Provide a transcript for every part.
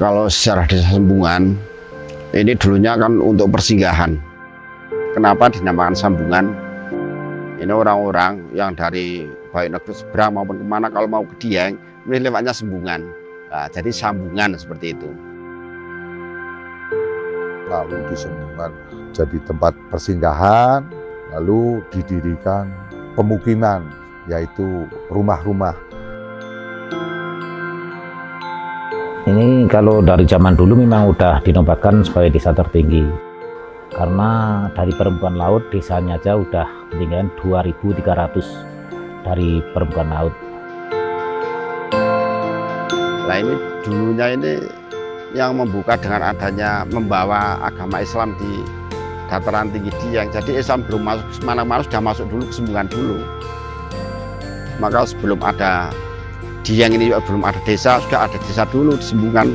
Kalau sejarah Desa Sembungan, ini dulunya kan untuk persinggahan. Kenapa dinamakan Sambungan? Ini orang-orang yang dari baik negeri seberang maupun kemana kalau mau ke Dieng, ini lewatnya Sembungan. Nah, jadi Sambungan seperti itu. Lalu di Sembungan jadi tempat persinggahan, lalu didirikan pemukiman, yaitu rumah-rumah. Ini kalau dari zaman dulu memang udah dinobatkan sebagai desa tertinggi. Karena dari permukaan laut desanya aja udah ketinggian 2.300 dari permukaan laut. Nah ini dulunya ini yang membuka dengan adanya membawa agama Islam di dataran tinggi Dieng. Jadi Islam belum masuk kemana-mana, sudah masuk dulu ke Sembungan dulu. Maka sebelum ada Dieng ini juga belum ada desa, sudah ada desa dulu di Sembungan.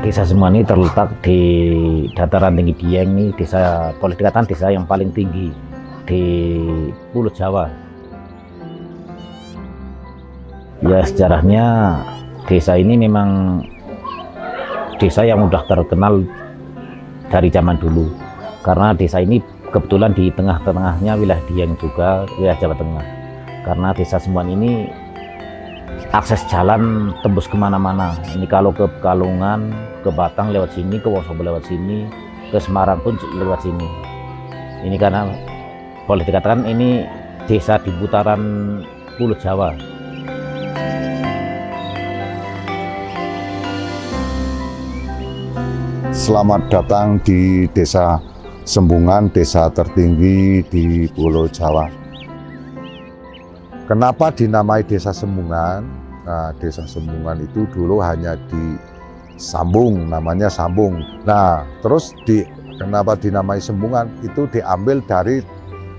Desa Sembungan ini terletak di dataran tinggi Dieng, ini desa, boleh dikatakan desa yang paling tinggi di Pulau Jawa. Ya sejarahnya desa ini memang desa yang sudah terkenal dari zaman dulu. Karena desa ini kebetulan di tengah-tengahnya wilayah Dieng juga, wilayah Jawa Tengah. Karena desa Sembungan ini akses jalan tembus kemana-mana. Ini kalau ke Pekalongan, ke Batang lewat sini, ke Wonosobo lewat sini, ke Semarang pun lewat sini. Ini karena boleh dikatakan ini desa di putaran Pulau Jawa. Selamat datang di Desa Sembungan, desa tertinggi di Pulau Jawa. Kenapa dinamai Desa Sembungan? Nah, Desa Sembungan itu dulu hanya disambung, namanya Sambung. Nah, terus kenapa dinamai Sembungan? Itu diambil dari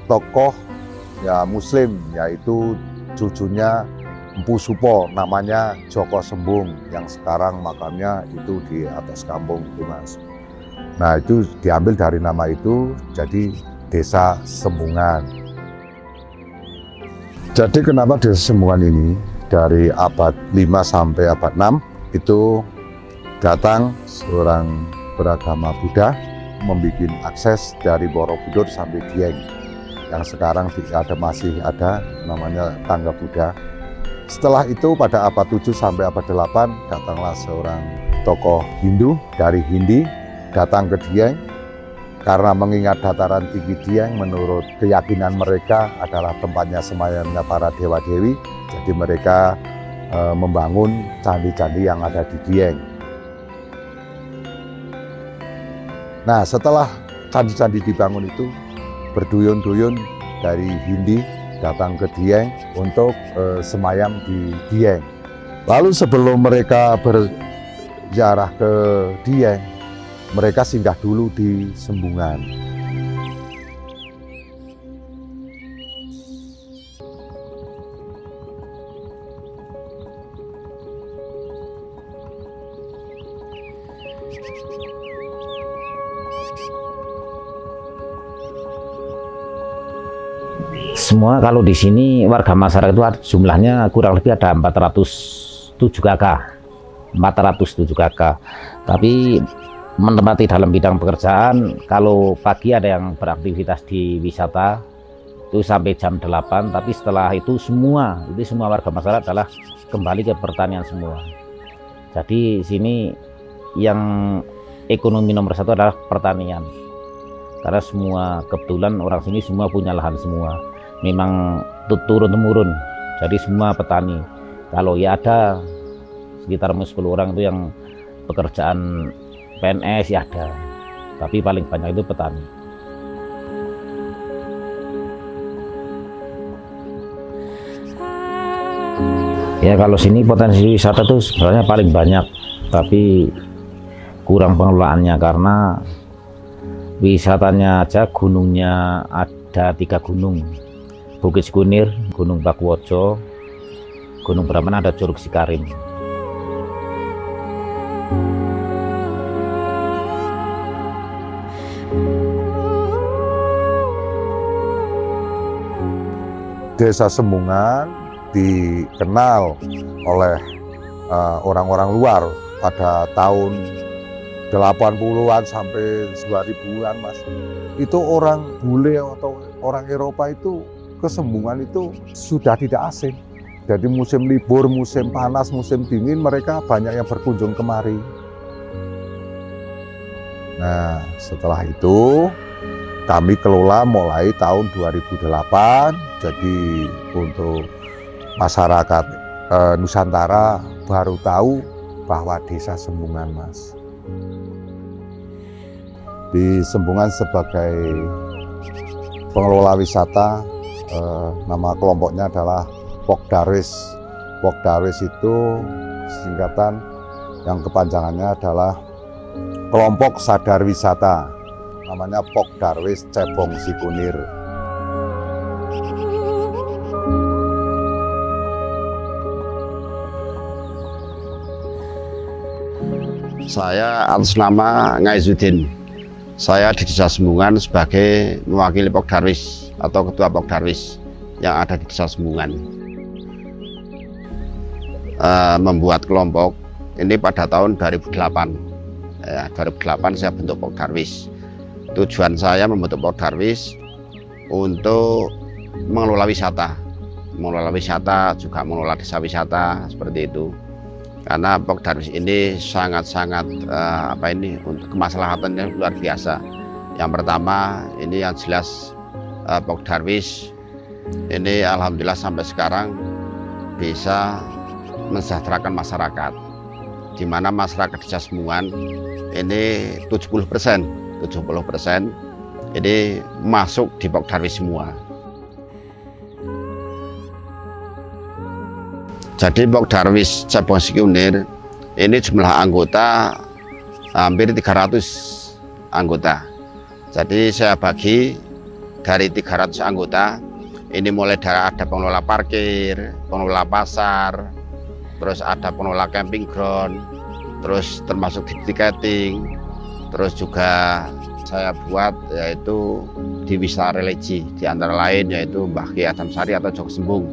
tokoh ya Muslim, yaitu cucunya Empu Supo, namanya Joko Sembung, yang sekarang makamnya itu di atas kampung itu, Mas. Nah, itu diambil dari nama itu, jadi Desa Sembungan. Jadi kenapa Desa Sembungan ini dari abad 5 sampai abad 6 itu datang seorang beragama Buddha membuat akses dari Borobudur sampai Dieng, yang sekarang masih ada namanya Tangga Buddha. Setelah itu pada abad 7 sampai abad 8 datanglah seorang tokoh Hindu dari Hindi datang ke Dieng. Karena mengingat dataran tinggi Dieng menurut keyakinan mereka adalah tempatnya semayamnya para dewa-dewi, jadi mereka membangun candi-candi yang ada di Dieng. Nah, setelah candi-candi dibangun itu, berduyun-duyun dari Hindi datang ke Dieng untuk semayam di Dieng. Lalu sebelum mereka berziarah ke Dieng, mereka singgah dulu di Sembungan. Semua kalau di sini warga masyarakat itu jumlahnya kurang lebih ada 407 kakak. 407 kakak. Tapi menempati dalam bidang pekerjaan, kalau pagi ada yang beraktivitas di wisata itu sampai jam 8, tapi setelah itu semua warga masyarakat adalah kembali ke pertanian semua. Jadi sini yang ekonomi nomor satu adalah pertanian, karena semua kebetulan orang sini semua punya lahan semua, memang turun temurun, jadi semua petani. Kalau ya ada sekitar 10 orang itu yang pekerjaan PNS ya ada, tapi paling banyak itu petani. Ya kalau sini potensi wisata tuh sebenarnya paling banyak, tapi kurang pengelolaannya karena Wisatanya aja gunungnya ada 3 gunung, Bukit Sikunir, Gunung Pakuwojo, Gunung Brahmana, ada Curug Sikarim. Desa Sembungan dikenal oleh orang-orang luar pada tahun 80-an sampai 2000-an, Mas. Itu orang bule atau orang Eropa itu ke Sembungan itu sudah tidak asing. Jadi musim libur, musim panas, musim dingin mereka banyak yang berkunjung kemari. Nah, setelah itu kami kelola mulai tahun 2008. Jadi untuk masyarakat Nusantara baru tahu bahwa Desa Sembungan, Mas. Di Sembungan sebagai pengelola wisata, nama kelompoknya adalah Pokdarwis. Pokdarwis itu singkatan yang kepanjangannya adalah Kelompok Sadar Wisata. Namanya Pokdarwis Cebong Sikunir. Saya atas nama Ngaizuddin. Saya di Desa Sembungan sebagai mewakili Pokdarwis atau Ketua Pokdarwis yang ada di Desa Sembungan. Membuat kelompok ini pada tahun 2008. 2008 saya bentuk Pokdarwis. Tujuan saya membentuk Pokdarwis untuk mengelola wisata. Mengelola wisata juga mengelola desa wisata seperti itu. Karena Pokdarwis ini sangat-sangat untuk kemaslahatannya luar biasa. Yang pertama ini yang jelas Pokdarwis ini alhamdulillah sampai sekarang bisa mensejahterakan masyarakat, di mana masyarakat Desa Sembungan ini 70% ini masuk di Pokdarwis semua. Jadi Pokdarwis Cebong Sikunir ini jumlah anggota hampir 300 anggota. Jadi saya bagi dari 300 anggota ini mulai dari ada pengelola parkir, pengelola pasar, terus ada pengelola camping ground, terus termasuk di tiketing, terus juga saya buat yaitu di wisata religi, di antara lain yaitu Mbah Ki Adam Sari atau Jog Sembung.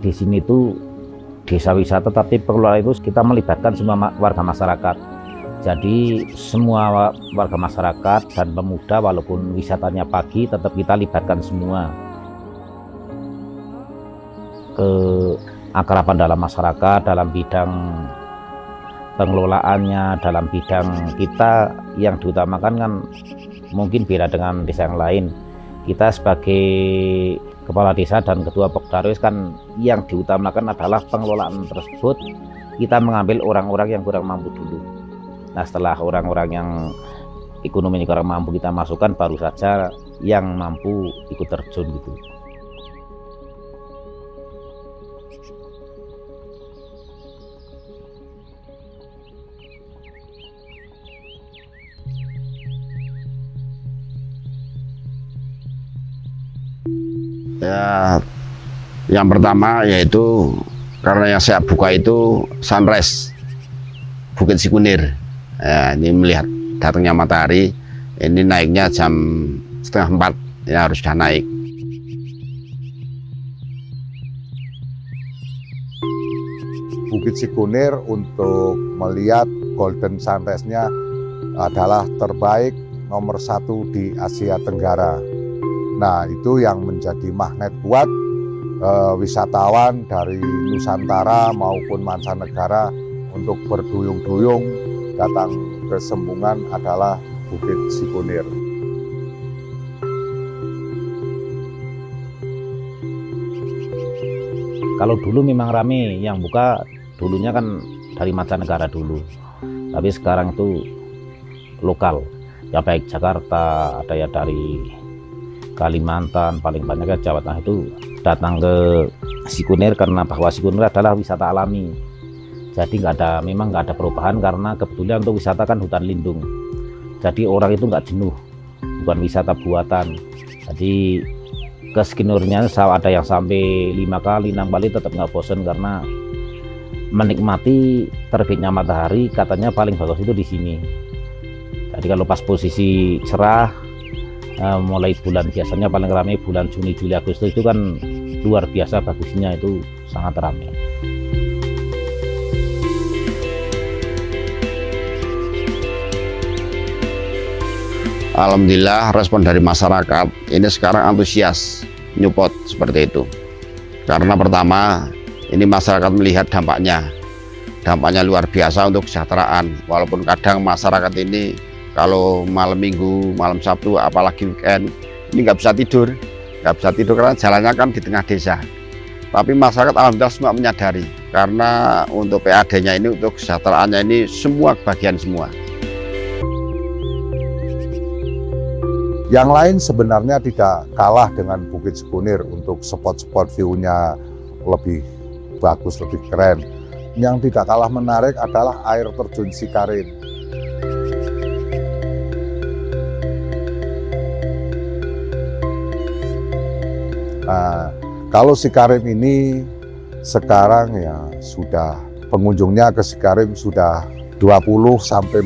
Di sini tuh desa wisata, tapi pengelola itu kita melibatkan semua warga masyarakat. Jadi semua warga masyarakat dan pemuda, walaupun wisatanya pagi, tetap kita libatkan semua. Keakraban dalam masyarakat, dalam bidang pengelolaannya, dalam bidang kita yang diutamakan kan mungkin beda dengan desa yang lain. Kita sebagai kepala desa dan ketua Pokdarwis kan yang diutamakan adalah pengelolaan tersebut. Kita mengambil orang-orang yang kurang mampu dulu. Nah, setelah orang-orang yang ekonominya kurang mampu kita masukkan, baru saja yang mampu ikut terjun gitu. Ya, yang pertama yaitu karena yang saya buka itu sunrise Bukit Sikunir. Ya, ini melihat datangnya matahari, ini naiknya jam 3:30 ya, harus sudah naik. Bukit Sikunir untuk melihat golden sunrise-nya adalah terbaik nomor 1 di Asia Tenggara. Nah, itu yang menjadi magnet buat wisatawan dari Nusantara maupun mancanegara untuk berduyung-duyung datang ke Sembungan adalah Bukit Sikunir. Kalau dulu memang rame, yang buka dulunya kan dari mancanegara dulu, tapi sekarang itu lokal ya, baik Jakarta, ada ya dari Kalimantan, paling banyak ya Jawa Tengah itu datang ke Sikunir karena bahwa Sikunir adalah wisata alami. Jadi memang nggak ada perubahan karena kebetulan untuk wisata kan hutan lindung. Jadi orang itu nggak jenuh, bukan wisata buatan. Jadi ke Sikunirnya ada yang sampai 5 kali, 6 kali tetap nggak bosan karena menikmati terbitnya matahari. Katanya paling bagus itu di sini. Jadi kalau pas posisi cerah, mulai bulan biasanya paling ramai bulan Juni, Juli, Agustus itu kan luar biasa bagusnya, itu sangat ramai. Alhamdulillah respon dari masyarakat ini sekarang antusias nyupot seperti itu. Karena pertama ini masyarakat melihat dampaknya luar biasa untuk kesejahteraan. Walaupun kadang masyarakat ini kalau malam Minggu, malam Sabtu, apalagi weekend ini nggak bisa tidur karena jalannya kan di tengah desa. Tapi masyarakat alhamdulillah semua menyadari karena untuk PAD-nya ini, untuk kesejahteraannya ini semua bagian semua. Yang lain sebenarnya tidak kalah dengan Bukit Sikunir untuk spot-spot view-nya lebih bagus, lebih keren. Yang tidak kalah menarik adalah air terjun Sikarin. Nah, kalau Sikarin ini sekarang ya sudah pengunjungnya ke Sikarin sudah 20-40%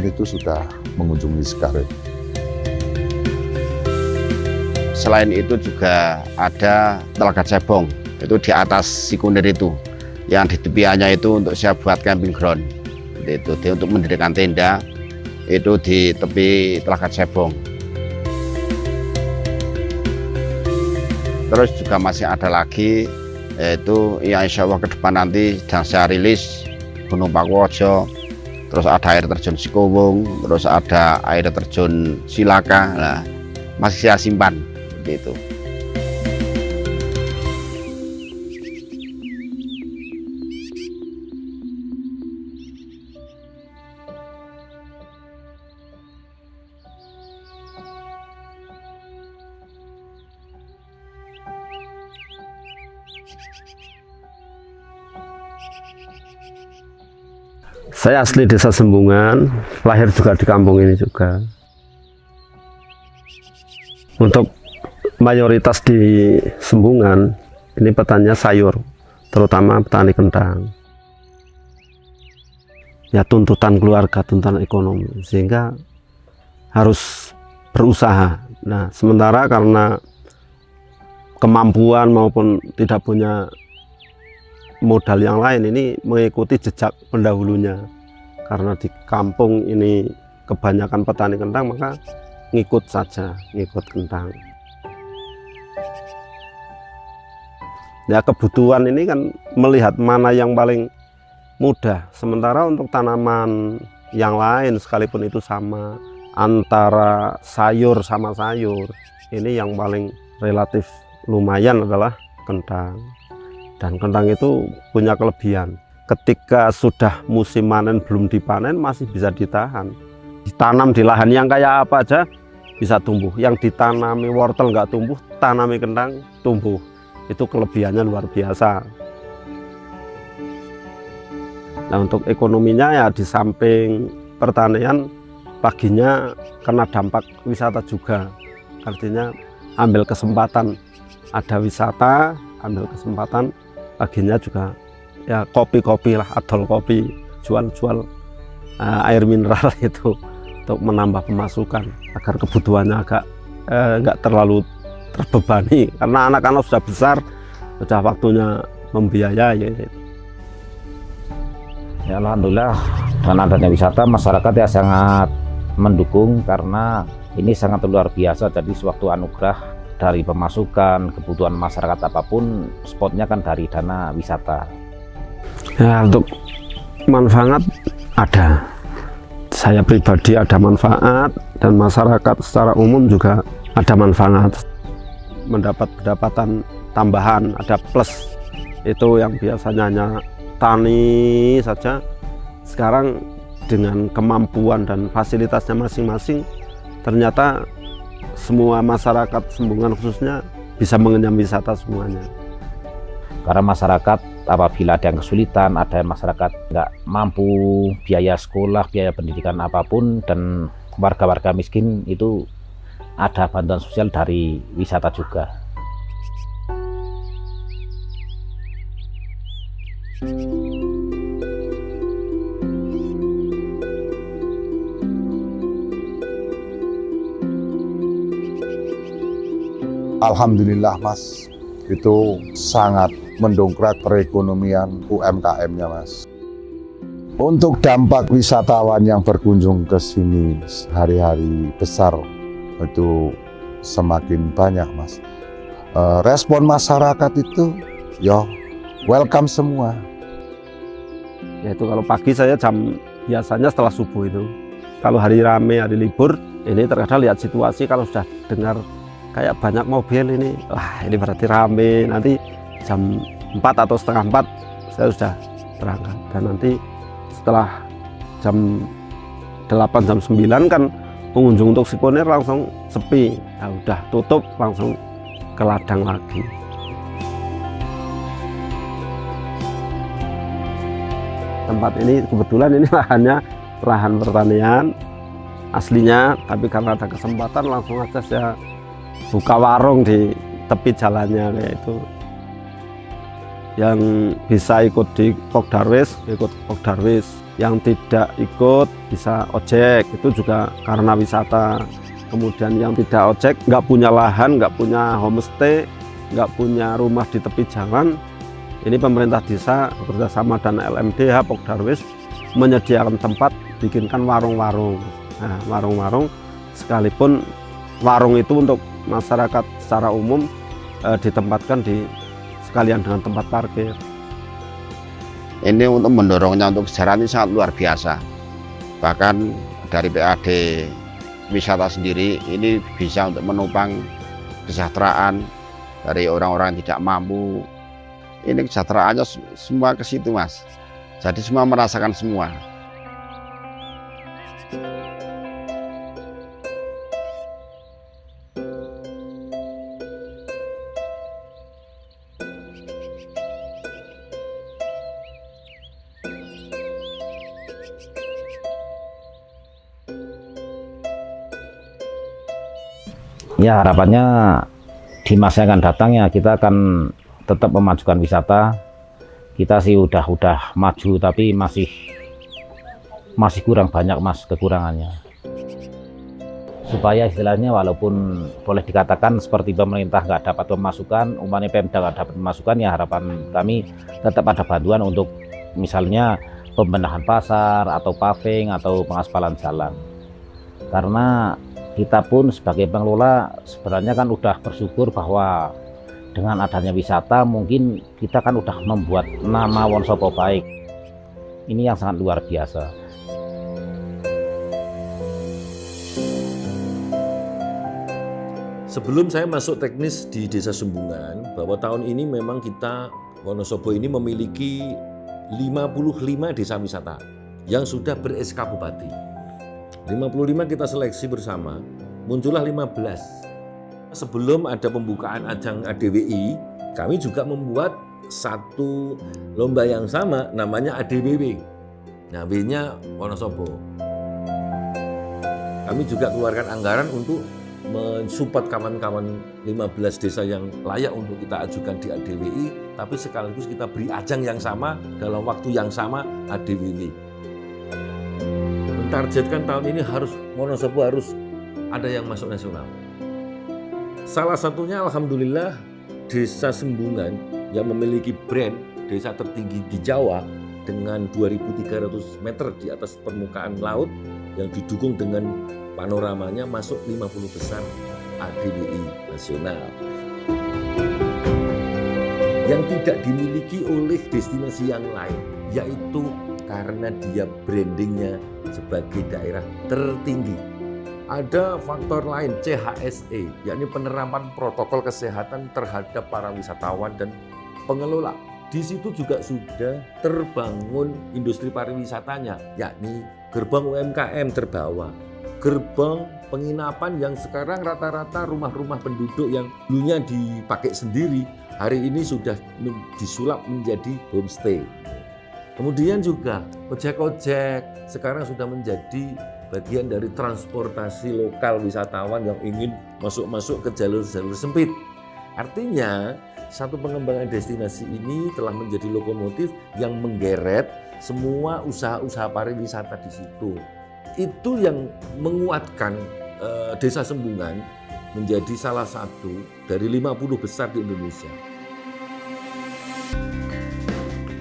itu sudah mengunjungi Sikarin. Selain itu juga ada Telaga Cebong, itu di atas Sikunir itu, yang di tepiannya itu untuk siap buat camping ground. Itu untuk mendirikan tenda itu di tepi Telaga Cebong. Terus juga masih ada lagi, yaitu yang insya Allah ke depan nanti sedang saya rilis, Gunung Pakuwojo, terus ada air terjun Sikowung, terus ada air terjun Silaka. Nah, masih saya simpan seperti itu. Saya asli desa Sembungan, lahir juga di kampung ini juga. Untuk mayoritas di Sembungan, ini petaninya sayur, terutama petani kentang. Ya tuntutan keluarga, tuntutan ekonomi, sehingga harus berusaha. Nah, sementara karena kemampuan maupun tidak punya modal yang lain, ini mengikuti jejak pendahulunya. Karena di kampung ini kebanyakan petani kentang, maka ngikut saja, ngikut kentang. Ya kebutuhan ini kan melihat mana yang paling mudah. Sementara untuk tanaman yang lain sekalipun itu sama, antara sayur sama sayur, ini yang paling relatif lumayan adalah kentang. Dan kentang itu punya kelebihan. Ketika sudah musim panen belum dipanen masih bisa ditahan. Ditanam di lahan yang kayak apa aja bisa tumbuh. Yang ditanami wortel nggak tumbuh, tanami kentang tumbuh. Itu kelebihannya luar biasa. Nah untuk ekonominya ya di samping pertanian, paginya kena dampak wisata juga. Artinya ambil kesempatan, ada wisata, ambil kesempatan, paginya juga ya kopi-kopi lah, adol kopi, jual-jual air mineral itu untuk menambah pemasukan agar kebutuhannya agak nggak terlalu terbebani, karena anak-anak sudah besar, sudah waktunya membiayai. Ya alhamdulillah dengan adanya wisata masyarakat ya sangat mendukung karena ini sangat luar biasa. Jadi suatu anugerah dari pemasukan, kebutuhan masyarakat apapun, spotnya kan dari dana wisata. Ya untuk manfaat ada, saya pribadi ada manfaat dan masyarakat secara umum juga ada manfaat, mendapat pendapatan tambahan, ada plus. Itu yang biasanya hanya tani saja, sekarang dengan kemampuan dan fasilitasnya masing-masing, ternyata semua masyarakat Sembungan khususnya bisa mengenyam wisata semuanya. Karena masyarakat apabila ada yang kesulitan, ada yang masyarakat nggak mampu biaya sekolah, biaya pendidikan apapun, dan warga-warga miskin itu ada bantuan sosial dari wisata juga. Alhamdulillah Mas, itu sangat mendongkrak perekonomian UMKM-nya Mas. Untuk dampak wisatawan yang berkunjung ke sini hari-hari besar itu semakin banyak Mas. Respon masyarakat itu ya welcome semua. Yaitu kalau pagi saya biasanya setelah subuh itu. Kalau hari rame, hari libur, ini terkadang lihat situasi kalau sudah dengar kayak banyak mobil ini, wah ini berarti rame. Nanti jam 4 atau setengah 4 saya sudah berangkat. Dan nanti setelah jam 8, jam 9 kan pengunjung untuk Siponir langsung sepi. Nah, udah tutup langsung ke ladang lagi. Tempat ini kebetulan ini lahan pertanian aslinya, tapi karena ada kesempatan langsung aja saya buka warung di tepi jalannya, yaitu yang bisa ikut di Pokdarwis ikut Pokdarwis, yang tidak ikut bisa ojek, itu juga karena wisata. Kemudian yang tidak ojek, nggak punya lahan, nggak punya homestay, nggak punya rumah di tepi jalan, ini pemerintah desa bekerjasama dan LMDH Pokdarwis menyediakan tempat, bikinkan warung-warung. Nah, warung-warung sekalipun warung itu untuk masyarakat secara umum ditempatkan di sekalian dengan tempat parkir. Ini untuk mendorongnya untuk sejarah ini sangat luar biasa. Bahkan dari PAD wisata sendiri ini bisa untuk menopang kesejahteraan dari orang-orang yang tidak mampu. Ini kesejahteraannya semua ke situ Mas. Jadi semua merasakan semua. Ya, harapannya di masa yang akan datang ya kita akan tetap memajukan wisata. Kita sih udah maju, tapi masih kurang banyak Mas kekurangannya. Supaya istilahnya walaupun boleh dikatakan seperti pemerintah nggak dapat pemasukan, umpamanya Pemda nggak dapat pemasukan, ya harapan kami tetap ada bantuan untuk misalnya pembenahan pasar atau paving atau pengaspalan jalan. Karena kita pun sebagai pengelola sebenarnya kan udah bersyukur bahwa dengan adanya wisata mungkin kita kan udah membuat nama Wonosobo baik. Ini yang sangat luar biasa. Sebelum saya masuk teknis di Desa Sumbungan, bahwa tahun ini memang kita Wonosobo ini memiliki 55 desa wisata yang sudah ber-SK Bupati. 55 kita seleksi bersama, muncullah 15. Sebelum ada pembukaan ajang ADWI, kami juga membuat satu lomba yang sama, namanya ADWW. Nah, W-nya Wonosobo. Kami juga keluarkan anggaran untuk mensupport kawan-kawan 15 desa yang layak untuk kita ajukan di ADWI, tapi sekaligus kita beri ajang yang sama dalam waktu yang sama, ADWW. Mentargetkan tahun ini Wonosobo harus ada yang masuk nasional. Salah satunya alhamdulillah Desa Sumbungan yang memiliki brand desa tertinggi di Jawa dengan 2.300 meter di atas permukaan laut yang didukung dengan panoramanya masuk 50 besar ADWI nasional. Yang tidak dimiliki oleh destinasi yang lain, yaitu karena dia brandingnya sebagai daerah tertinggi. Ada faktor lain, CHSE, yakni penerapan protokol kesehatan terhadap para wisatawan dan pengelola. Di situ juga sudah terbangun industri pariwisatanya, yakni gerbang UMKM terbawah, gerbang penginapan yang sekarang rata-rata rumah-rumah penduduk yang dulunya dipakai sendiri, hari ini sudah disulap menjadi homestay. Kemudian juga ojek-ojek sekarang sudah menjadi bagian dari transportasi lokal wisatawan yang ingin masuk-masuk ke jalur-jalur sempit. Artinya, satu pengembangan destinasi ini telah menjadi lokomotif yang menggeret semua usaha-usaha pariwisata di situ. Itu yang menguatkan Desa Sembungan menjadi salah satu dari 50 besar di Indonesia.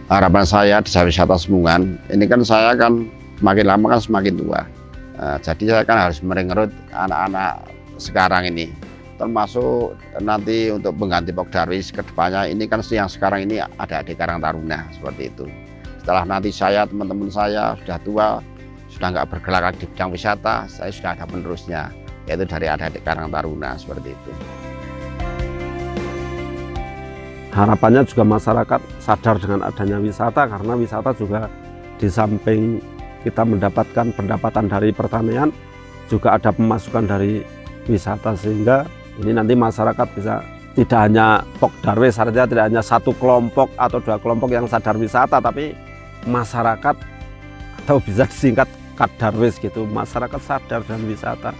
Harapan saya Desa Wisata Sembungan, ini kan saya kan semakin lama kan semakin tua. Jadi saya kan harus merekrut anak-anak sekarang ini. Termasuk nanti untuk pengganti Pok Darwis ke depannya, ini kan yang sekarang ini ada di Karang Taruna, seperti itu. Setelah nanti saya, teman-teman saya sudah tua, sudah nggak bergerak lagi di bidang wisata, saya sudah ada penerusnya, yaitu dari adik Karang Taruna, seperti itu. Harapannya juga masyarakat sadar dengan adanya wisata, karena wisata juga di samping kita mendapatkan pendapatan dari pertanian, juga ada pemasukan dari wisata, sehingga ini nanti masyarakat bisa tidak hanya Pok Darwis, artinya tidak hanya satu kelompok atau dua kelompok yang sadar wisata, tapi masyarakat, atau bisa disingkat Kadarwis gitu, masyarakat sadar dan wisata.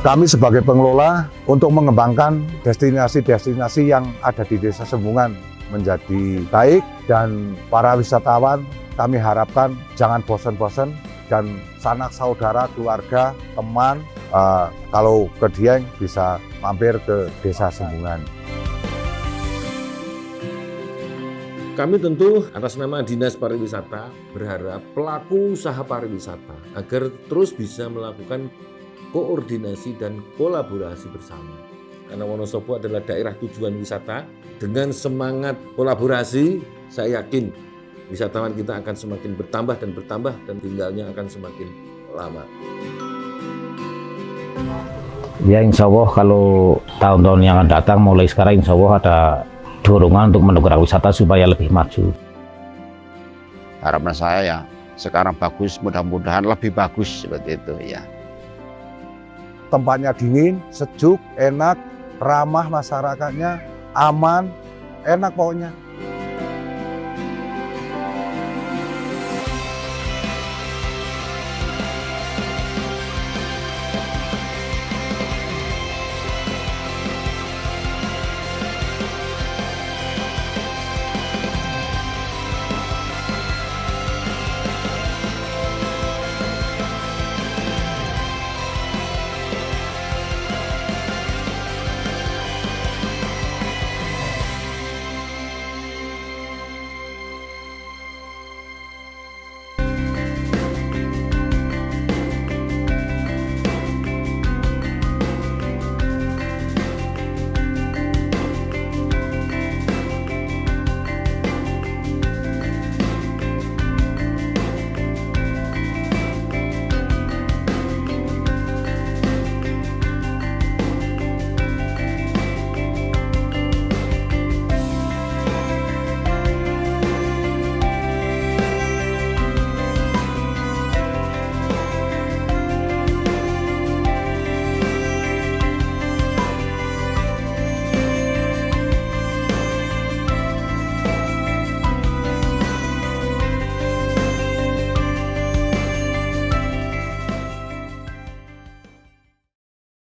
Kami sebagai pengelola untuk mengembangkan destinasi-destinasi yang ada di Desa Sembungan menjadi baik, dan para wisatawan kami harapkan jangan bosan-bosan, dan sanak saudara, keluarga, teman, kalau ke Dieng bisa mampir ke Desa Sembungan. Kami tentu atas nama Dinas Pariwisata berharap pelaku usaha pariwisata agar terus bisa melakukan koordinasi dan kolaborasi bersama. Karena Wonosobo adalah daerah tujuan wisata, dengan semangat kolaborasi saya yakin wisatawan kita akan semakin bertambah dan tinggalnya akan semakin lama. Ya, insya Allah kalau tahun-tahun yang akan datang, mulai sekarang insya Allah ada dorongan untuk mendukung wisata supaya lebih maju. Harapan saya ya sekarang bagus, mudah-mudahan lebih bagus seperti itu ya. Tempatnya dingin, sejuk, enak, ramah masyarakatnya, aman, enak pokoknya.